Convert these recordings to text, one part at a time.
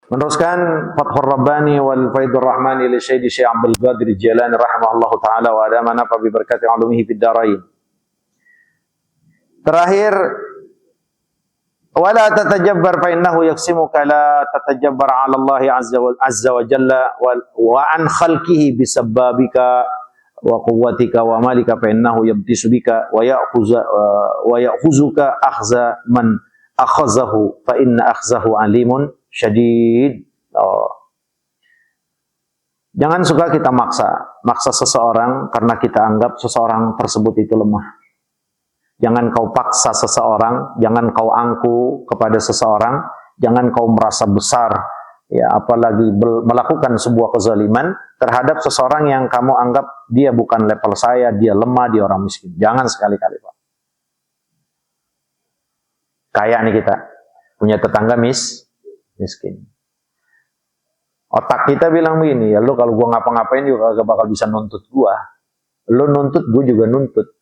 Meneruskan Fathur Rabbani wal Faidur Rahmani li Syekh Abdul Qadir Jilani rahimahullahu taala wa adamana fa bi barakati ulumihi fid dharain. Terakhir, wala tatajabbar fa innahu yaksimuka la tatajabbar 'ala Allah azza wa jalla wa an khalqihi bisabbabika wa quwwatika wa malika fa innahu yabtisu bika wa ya'khuzuka akhza man akhazahu fa inna akhzahu alimun syadid. Jangan suka kita maksa seseorang karena kita anggap seseorang tersebut itu lemah. Jangan kau paksa seseorang, jangan kau angku kepada seseorang, jangan kau merasa besar, ya apalagi melakukan sebuah kezaliman terhadap seseorang yang kamu anggap dia bukan level saya, dia lemah, dia orang miskin. Jangan sekali-kali, Pak. Kaya nih kita, punya tetangga miskin. Otak kita bilang begini, ya lu kalau gua ngapa-ngapain juga gak bakal bisa nuntut gua. Lu nuntut, gua juga nuntut.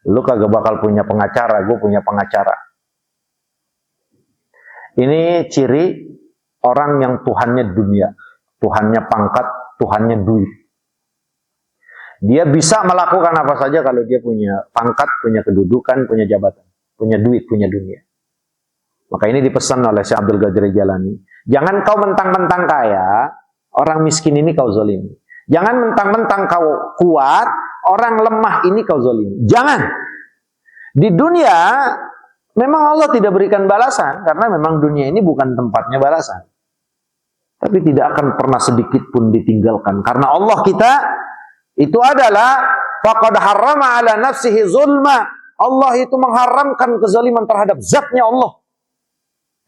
Lu kagak bakal punya pengacara, gua punya pengacara. Ini ciri orang yang Tuhannya dunia, Tuhannya pangkat, Tuhannya duit. Dia bisa melakukan apa saja kalau dia punya pangkat, punya kedudukan, punya jabatan, punya duit, punya dunia. Maka ini dipesan oleh Syekh Abdul Qadir Jalani. Jangan kau mentang-mentang kaya, orang miskin ini kau zalimi. Jangan mentang-mentang kau kuat, orang lemah ini kau zalimi. Jangan. Di dunia, memang Allah tidak berikan balasan, karena memang dunia ini bukan tempatnya balasan. Tapi tidak akan pernah sedikit pun ditinggalkan. Karena Allah kita, itu adalah, faqad harrama ala nafsihi zulma. Allah itu mengharamkan kezaliman terhadap zatnya Allah.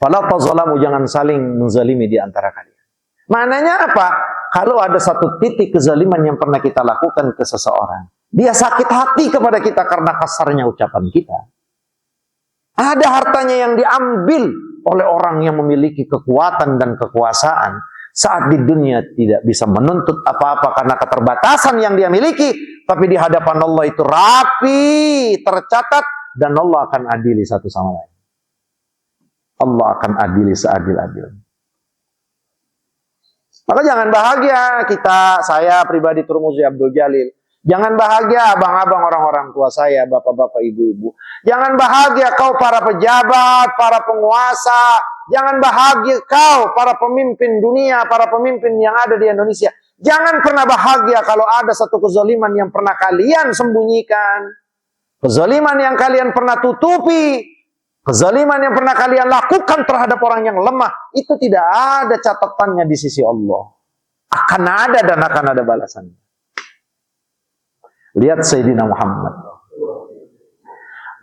Fala tazalamu, jangan saling menzalimi di antara kalian. Maknanya apa? Kalau ada satu titik kezaliman yang pernah kita lakukan ke seseorang, dia sakit hati kepada kita karena kasarnya ucapan kita. Ada hartanya yang diambil oleh orang yang memiliki kekuatan dan kekuasaan saat di dunia tidak bisa menuntut apa-apa karena keterbatasan yang dia miliki, tapi di hadapan Allah itu rapi, tercatat, dan Allah akan adili satu sama lain. Allah akan adili seadil-adil. Maka jangan bahagia saya pribadi Turmuzi Abdul Jalil. Jangan bahagia abang-abang orang-orang tua saya, bapak-bapak, ibu-ibu. Jangan bahagia kau para pejabat, para penguasa. Jangan bahagia kau para pemimpin dunia, para pemimpin yang ada di Indonesia. Jangan pernah bahagia kalau ada satu kezaliman yang pernah kalian sembunyikan. Kezaliman yang kalian pernah tutupi. Kezaliman yang pernah kalian lakukan terhadap orang yang lemah, itu tidak ada catatannya di sisi Allah. Akan ada dan akan ada balasannya. Lihat Sayyidina Muhammad.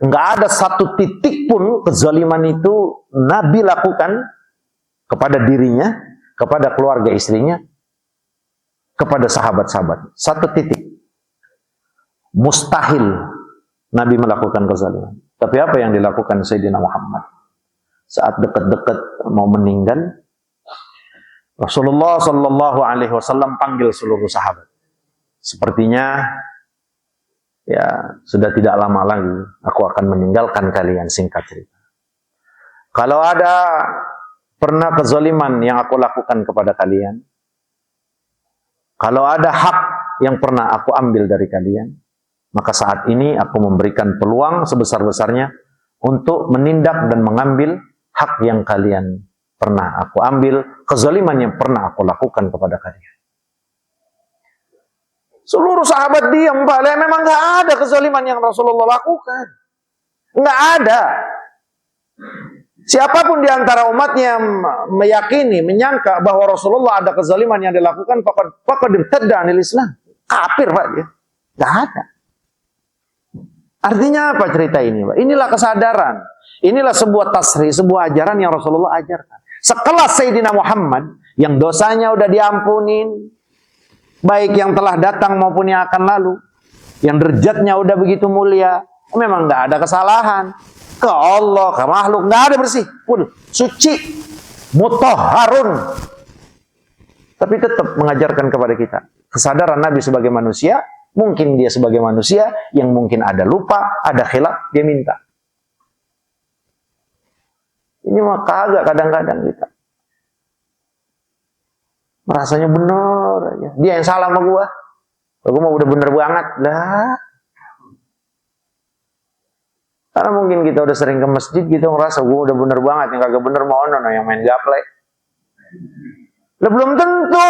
Enggak ada satu titik pun kezaliman itu Nabi lakukan kepada dirinya, kepada keluarga istrinya, kepada sahabat-sahabat. Satu titik. Mustahil Nabi melakukan kezaliman. Tapi apa yang dilakukan Sayyidina Muhammad? Saat dekat-dekat mau meninggal, Rasulullah Sallallahu Alaihi Wasallam panggil seluruh sahabat. Sepertinya, ya sudah tidak lama lagi aku akan meninggalkan kalian, singkat cerita. Kalau ada pernah kezaliman yang aku lakukan kepada kalian, kalau ada hak yang pernah aku ambil dari kalian, maka saat ini aku memberikan peluang sebesar-besarnya untuk menindak dan mengambil hak yang kalian pernah aku ambil, kezaliman yang pernah aku lakukan kepada kalian. Seluruh sahabat diam, Pak. Memang nggak ada kezaliman yang Rasulullah lakukan. Nggak ada. Siapapun di antara umatnya meyakini, menyangka bahwa Rasulullah ada kezaliman yang dilakukan, faqad irtadda anil Islam. Kafir, Pak. Nggak ada. Artinya apa cerita ini, Pak? Inilah kesadaran. Inilah sebuah tasrih, sebuah ajaran yang Rasulullah ajarkan. Sekelas Sayyidina Muhammad, yang dosanya udah diampunin, baik yang telah datang maupun yang akan lalu, yang derajatnya udah begitu mulia, memang nggak ada kesalahan. Ke Allah, ke makhluk, nggak ada bersih. Suci, mutahharun. Tapi tetap mengajarkan kepada kita kesadaran Nabi sebagai manusia. Mungkin dia sebagai manusia yang mungkin ada lupa, ada khilaf, dia minta. Ini mah kagak kadang-kadang kita. Merasanya bener aja. Dia yang salah sama gua. Gua mau udah bener banget. Lah. Karena mungkin kita udah sering ke masjid gitu ngerasa gua udah bener banget, yang kagak bener mau yang main gaplek. Lah belum tentu.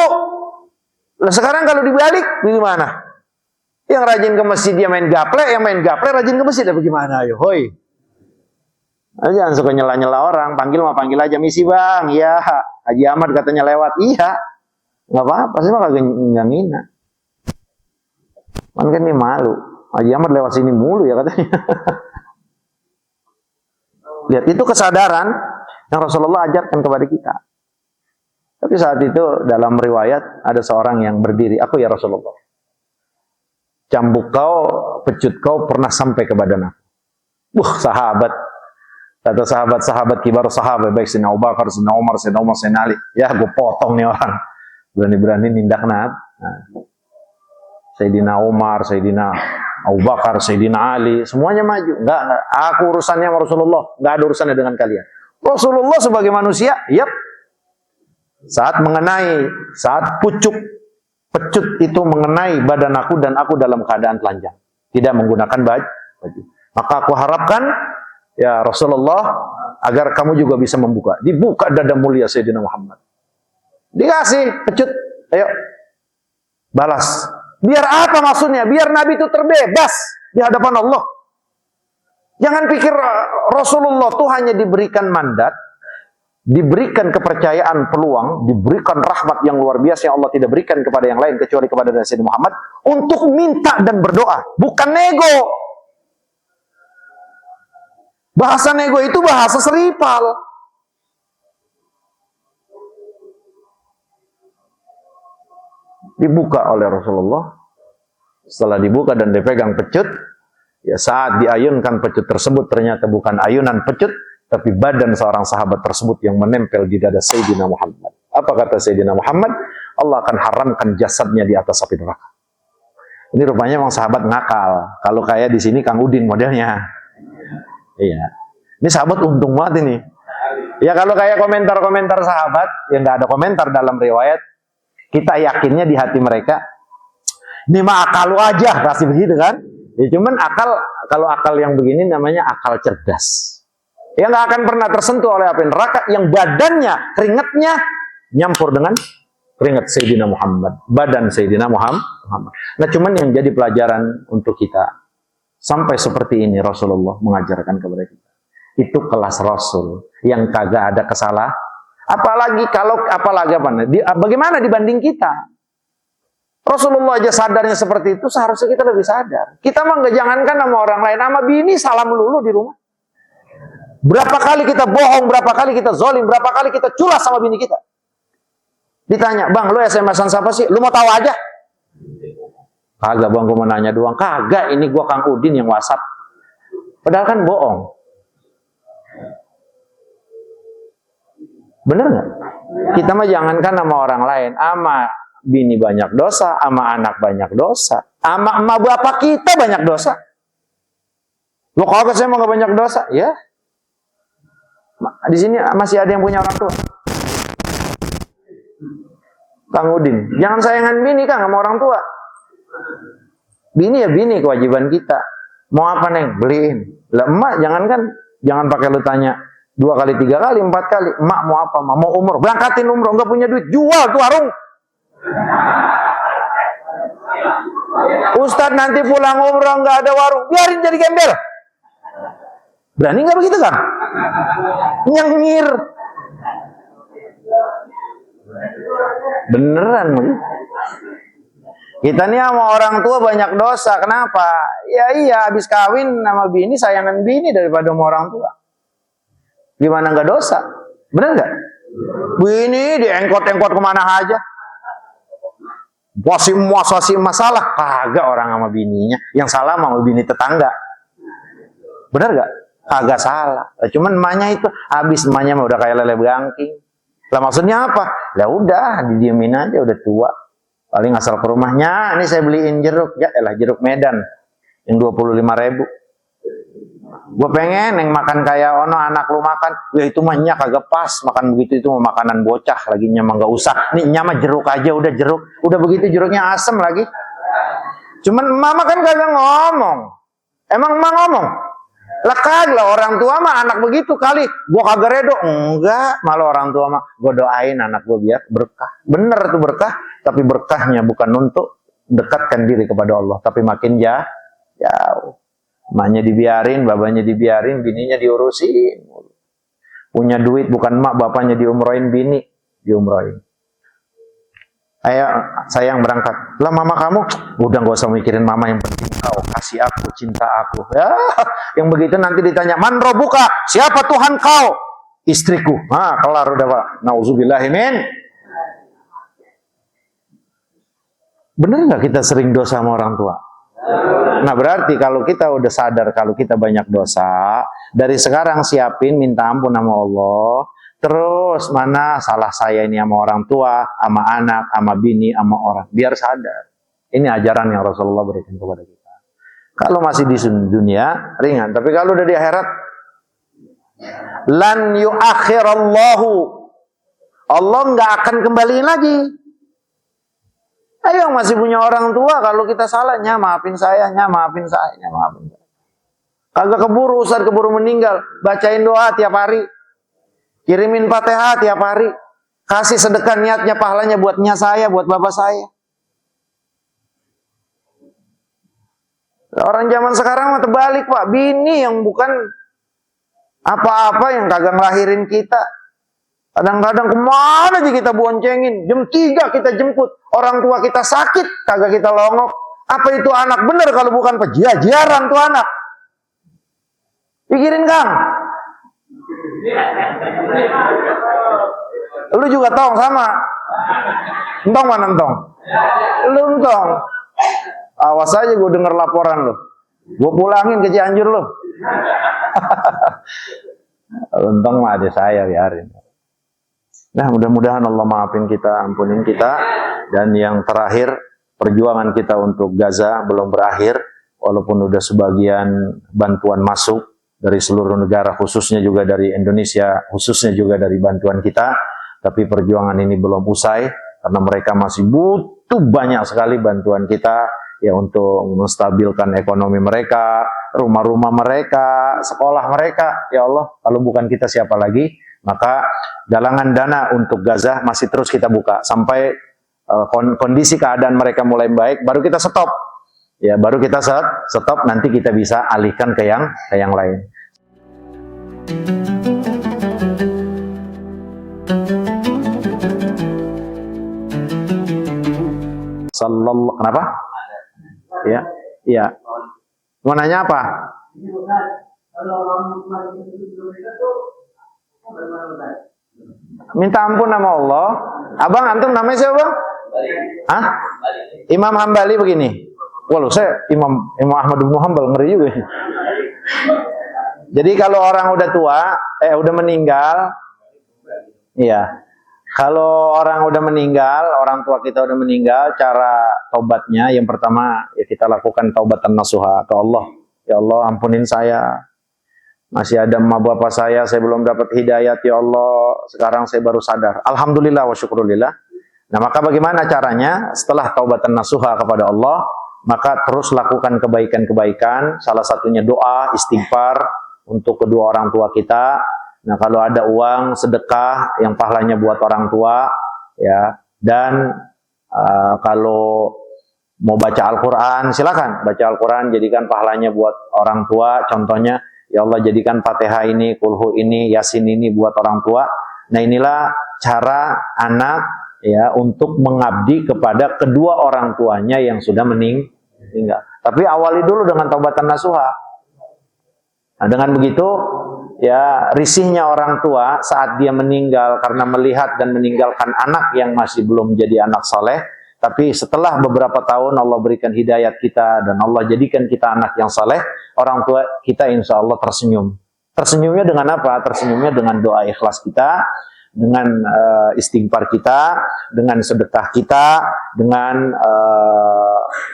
Lah sekarang kalau dibalik gimana? Yang rajin ke masjid dia main gaplek, yang main gaplek rajin ke masjid, bagaimana? Ayo, hoi. Jangan suka nyela-nyela orang, panggil aja, misi bang, iya. Haji Ahmad katanya lewat, iya. Nggak apa-apa, sih mah kagak ngina. Kan dia malu. Haji Ahmad lewat sini mulu ya katanya. Lihat, itu kesadaran yang Rasulullah ajarkan kepada kita. Tapi saat itu dalam riwayat ada seorang yang berdiri, aku ya Rasulullah. Cambuk kau, pecut kau pernah sampai ke badan aku. Sahabat. Kata sahabat-sahabat kibar sahabat, baik Sayyidina Abu Bakar, Sayyidina Umar, Sayyidina Ali. Ya, gue potong nih orang. Berani-berani nindak naat. Sayyidina Umar, Sayyidina Abu Bakar, Sayyidina Ali, semuanya maju. Enggak. Aku urusannya sama Rasulullah. Enggak ada urusannya dengan kalian. Rasulullah sebagai manusia, yap. Saat pucuk pecut itu mengenai badan aku dan aku dalam keadaan telanjang, tidak menggunakan baju. Maka aku harapkan ya Rasulullah agar kamu juga bisa membuka. Dibuka dada mulia Sayyidina Muhammad. Dikasih pecut, ayo balas. Biar apa maksudnya? Biar Nabi itu terbebas di hadapan Allah. Jangan pikir Rasulullah itu hanya diberikan mandat, diberikan kepercayaan, peluang, diberikan rahmat yang luar biasa yang Allah tidak berikan kepada yang lain kecuali kepada Sayyidina Muhammad untuk minta dan berdoa, bukan nego. Bahasa nego itu bahasa seripal. Dibuka oleh Rasulullah. Setelah dibuka dan dipegang pecut, ya saat diayunkan pecut tersebut ternyata bukan ayunan pecut, tapi badan seorang sahabat tersebut yang menempel di dada Sayyidina Muhammad. Apa kata Sayyidina Muhammad? Allah akan haramkan jasadnya di atas api neraka. Ini rupanya memang sahabat ngakal. Kalau kayak di sini Kang Udin modelnya. Iya. Ini sahabat untung banget ini. Ya kalau kayak komentar-komentar sahabat, yang nggak ada komentar dalam riwayat, kita yakinnya di hati mereka, ini mah akal lu aja, pasti begitu kan? Ya cuman akal, kalau akal yang begini namanya akal cerdas. Yang nggak akan pernah tersentuh oleh api neraka, yang badannya, keringatnya nyampur dengan keringat Sayyidina Muhammad, badan Sayyidina Muhammad. Nah cuman yang jadi pelajaran untuk kita, sampai seperti ini Rasulullah mengajarkan kepada kita. Itu kelas Rasul yang kagak ada kesalahan. Apalagi bagaimana dibanding kita? Rasulullah aja sadarnya seperti itu, seharusnya kita lebih sadar. Kita mah nggak jangankan sama orang lain, sama bini salam dulu di rumah. Berapa kali kita bohong, berapa kali kita zolim, berapa kali kita culas sama bini kita. Ditanya, bang, lu SMS-an siapa sih? Lu mau tahu aja? Kagak bang, gue mau nanya doang. Kagak, ini gue Kang Udin yang WhatsApp. Padahal kan bohong. Bener nggak? Kita mah jangankan sama orang lain, ama bini banyak dosa, ama anak banyak dosa, ama emak bapak kita banyak dosa. Lo kalau saya mau nggak banyak dosa, ya. Di sini masih ada yang punya orang tua. Kang Udin, jangan sayangan bini Kang sama orang tua. Bini ya bini, kewajiban kita. Mau apa neng? Beliin. Lah emak jangan pakai lu tanya 2 kali, 3 kali, 4 kali. Emak mau apa? Mau umroh. Berangkatin umroh, nggak punya duit, jual tuh warung. Ustadz nanti pulang umroh nggak ada warung, biarin jadi gembel. Berani nggak begitu kan? Nyengir. Beneran. Kita nih sama orang tua banyak dosa. Kenapa? Ya iya, habis kawin sama bini, sayangan bini daripada sama orang tua. Gimana nggak dosa? Bener nggak? Bini diengkot-engkot kemana aja. Wasi masalah. Kagak orang sama bininya. Yang salah sama bini tetangga. Bener nggak? Kagak salah. Cuman emaknya itu, habis emaknya udah kayak lele berangking. Lah maksudnya apa? Lah udah, didiemin aja, udah tua. Paling asal ke rumahnya, ini saya beliin jeruk. Ya elah, jeruk Medan. Yang 25.000. Gue pengen yang makan kayak ono anak lu makan, ya itu mah nyak kagak pas makan begitu, itu mah makanan bocah lagi, nyama nggak usah. Nih nyama jeruk aja udah jeruk, udah begitu jeruknya asem lagi. Cuman mama kan kagak ngomong. Emang emak ngomong? Lah kagak, orang tua mah anak begitu kali. Gue kagak redo, enggak, malah orang tua mah gue doain anak gue biar berkah. Bener tuh berkah, tapi berkahnya bukan untuk dekatkan diri kepada Allah, tapi makin jauh. Emaknya dibiarin, babanya dibiarin, bininya diurusin. Punya duit bukan emak, bapaknya diumrohin, bini diumrohin. Ayo sayang berangkat. Lah mama kamu, udah gak usah mikirin mama, yang penting kau kasih aku, cinta aku. Ya, yang begitu nanti ditanya, man robuka, siapa Tuhan kau? Istriku. Nah, kelar udah Pak. Nauzubillahimin. Bener gak kita sering dosa sama orang tua? Nah berarti kalau kita udah sadar kalau kita banyak dosa, dari sekarang siapin minta ampun sama Allah. Terus mana salah saya ini sama orang tua, sama anak, sama bini, sama orang. Biar sadar. Ini ajaran yang Rasulullah berikan kepada kita. Kalau masih di dunia ringan, tapi kalau udah di akhirat, lan yuakhirallahu, Allah nggak akan kembali lagi. Ayo masih punya orang tua, kalau kita salahnya maafin saya, maafin saya, maafin saya. Kagak keburu Ustaz, keburu meninggal. Bacain doa tiap hari. Kirimin Fatihah tiap hari. Kasih sedekah niatnya, pahalanya buatnya saya, buat bapak saya. Orang zaman sekarang mah terbalik Pak. Bini yang bukan apa-apa yang kagak ngelahirin kita. Kadang-kadang kemana aja kita boncengin. Jam 3 kita jemput. Orang tua kita sakit, kagak kita longok. Apa itu anak bener kalau bukan pejajaran tuh anak? Pikirin Kang. Lu juga tong sama. Entong mana entong? Lu entong. Awas aja gue denger laporan lu. Gue pulangin ke Cianjur lu. Entong mah ada saya, biarin. Nah mudah-mudahan Allah maafin kita, ampunin kita. Dan yang terakhir, perjuangan kita untuk Gaza belum berakhir. Walaupun udah sebagian bantuan masuk dari seluruh negara, khususnya juga dari Indonesia, khususnya juga dari bantuan kita. Tapi perjuangan ini belum usai, karena mereka masih butuh banyak sekali bantuan kita, ya untuk menstabilkan ekonomi mereka, rumah-rumah mereka, sekolah mereka. Ya Allah, kalau bukan kita siapa lagi? Maka galangan dana untuk Gaza masih terus kita buka sampai kondisi keadaan mereka mulai baik, baru kita stop. Ya, baru kita stop, nanti kita bisa alihkan ke yang lain. Kenapa? Ya, iya. Mau nanya apa? Minta ampun sama Allah. Abang, antum namanya siapa Bang? Hah? Imam Hambali begini. Walau saya Imam Ahmad bin Hanbal, ngeri juga. Jadi kalau orang udah tua, udah meninggal, iya. Kalau orang udah meninggal, orang tua kita udah meninggal, cara taubatnya yang pertama ya kita lakukan taubatan nasuha ke Allah. Ya Allah, ampunin saya. Masih ada emak bapak saya belum dapat hidayat ya Allah. Sekarang saya baru sadar. Alhamdulillah wa syukurillah. Nah, maka bagaimana caranya? Setelah taubatan nasuha kepada Allah, maka terus lakukan kebaikan-kebaikan. Salah satunya doa, istighfar untuk kedua orang tua kita. Nah, kalau ada uang, sedekah yang pahalanya buat orang tua, ya. Dan kalau mau baca Al-Quran, silakan baca Al-Quran, jadikan pahalanya buat orang tua. Contohnya, ya Allah jadikan Fatihah ini, Kulhu ini, Yasin ini buat orang tua. Nah, inilah cara anak ya untuk mengabdi kepada kedua orang tuanya yang sudah meninggal. Tapi awali dulu dengan taubatan nasuha. Nah, dengan begitu ya risihnya orang tua saat dia meninggal karena melihat dan meninggalkan anak yang masih belum jadi anak soleh. Tapi setelah beberapa tahun Allah berikan hidayat kita dan Allah jadikan kita anak yang soleh, orang tua kita insya Allah tersenyum. Tersenyumnya dengan apa? Tersenyumnya dengan doa ikhlas kita, dengan istighfar kita, dengan sedekah kita, dengan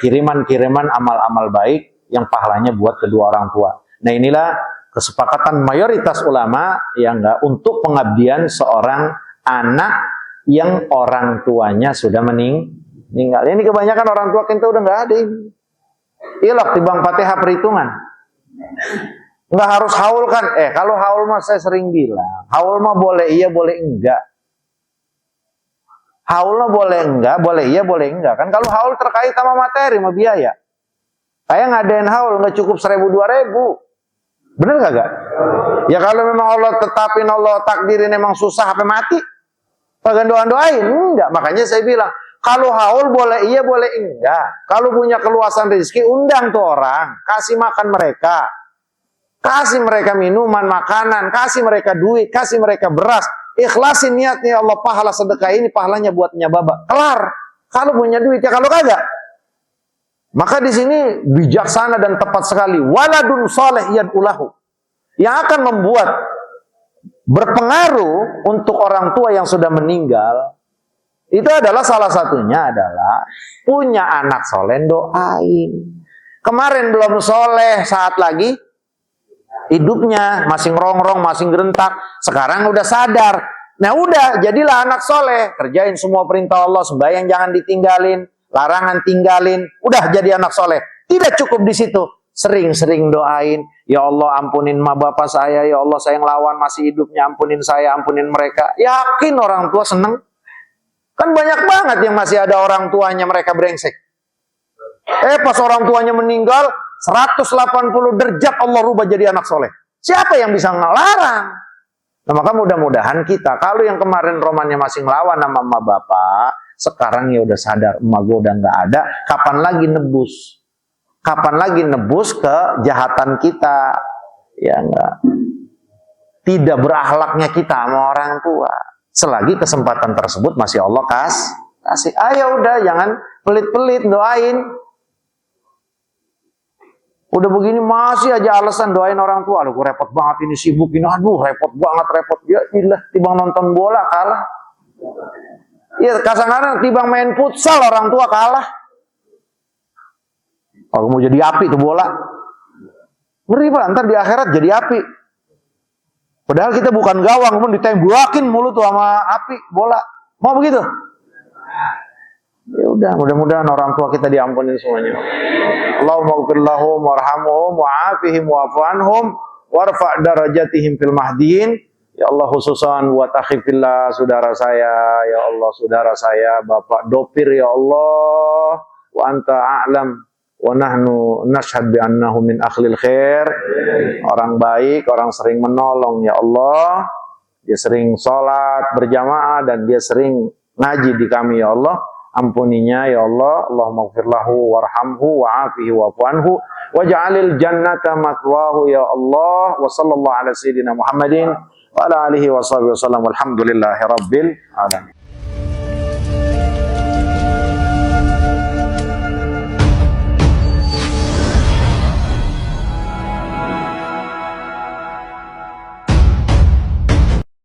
kiriman-kiriman amal-amal baik yang pahalanya buat kedua orang tua. Nah inilah kesepakatan mayoritas ulama ya enggak untuk pengabdian seorang anak yang orang tuanya sudah meninggal. Ini kebanyakan orang tua kita udah nggak ada ini. Ilok tibang Fatihah perhitungan. Nggak harus haul kan? Kalau haul mah saya sering bilang, haul mah boleh iya boleh enggak. Haul mah boleh enggak, boleh iya boleh enggak. Kan kalau haul terkait sama materi sama biaya. Kayak ngadain haul nggak cukup 1.000-2.000. Bener gak? Ya kalau memang Allah tetapin, Allah takdirin emang susah sampai mati, pagan doain enggak. Makanya saya bilang, kalau haul boleh iya boleh enggak. Kalau punya keluasan rezeki, undang tuh orang, kasih makan mereka, kasih mereka minuman, makanan, kasih mereka duit, kasih mereka beras, ikhlasin niatnya Allah, pahala sedekah ini pahalanya buat nyababa. Kelar. Kalau punya duit ya, kalau kagak. Maka di sini bijaksana dan tepat sekali. Waladun soleh yad'ulahu, yang akan membuat berpengaruh untuk orang tua yang sudah meninggal. Itu adalah salah satunya adalah punya anak soleh, doain. Kemarin belum soleh, saat lagi hidupnya masih ngerongrong, masih gerentak. Sekarang udah sadar. Nah udah, jadilah anak soleh. Kerjain semua perintah Allah, sembahyang jangan ditinggalin, larangan tinggalin. Udah jadi anak soleh. Tidak cukup di situ. Sering-sering doain, ya Allah ampunin ma bapak saya, ya Allah saya ngelawan masih hidupnya, ampunin saya, ampunin mereka. Yakin orang tua seneng. Kan banyak banget yang masih ada orang tuanya mereka brengsek. Pas orang tuanya meninggal, 180 derajat Allah rubah jadi anak soleh. Siapa yang bisa ngelarang? Nah maka mudah-mudahan kita, kalau yang kemarin romannya masih ngelawan sama emak bapak, sekarang ya udah sadar, emak gue udah nggak ada, kapan lagi nebus? Kapan lagi nebus kejahatan kita? Ya enggak. Tidak berakhlaknya kita sama orang tua. Selagi kesempatan tersebut masih Allah kasih. Ayo udah, jangan pelit-pelit, doain. Udah begini masih aja alasan doain orang tua. Aduh, gue repot banget ini, sibuk ini. Aduh, repot banget, repot. Ya ilah, tibang nonton bola kalah. Iya, kadang-kadang tibang main futsal orang tua kalah. Kalau mau jadi api tuh bola. Ngeri Pak, ntar di akhirat jadi api. Padahal kita bukan gawang, pun ditembakin mulu tuh sama api, bola. Mau begitu? Ya udah, mudah-mudahan orang tua kita diampuni semuanya. Allahumma ighfir lahum warhamhum wa'afihim wa'fu anhum warfa' darajatihim fil mahdiin. Ya Allah, khususan buat akhi fillah, saudara saya, ya Allah, saudara saya Bapak Dopir, ya Allah, wa anta a'lam wa nahnu nashhad bi annahu min akhlil khair. Orang baik, orang sering menolong, ya Allah. Dia sering sholat berjamaah dan dia sering ngaji di kami, ya Allah. Ampuninya ya Allah. Allahumma ighfir lahu warhamhu wa'afihi wa'fu anhu waj'alil jannata matwahu ya Allah. Wa sallallahu ala sayyidina Muhammadin wa ala alihi wa sahbihi wasallam. Walhamdulillahi rabbil alamin.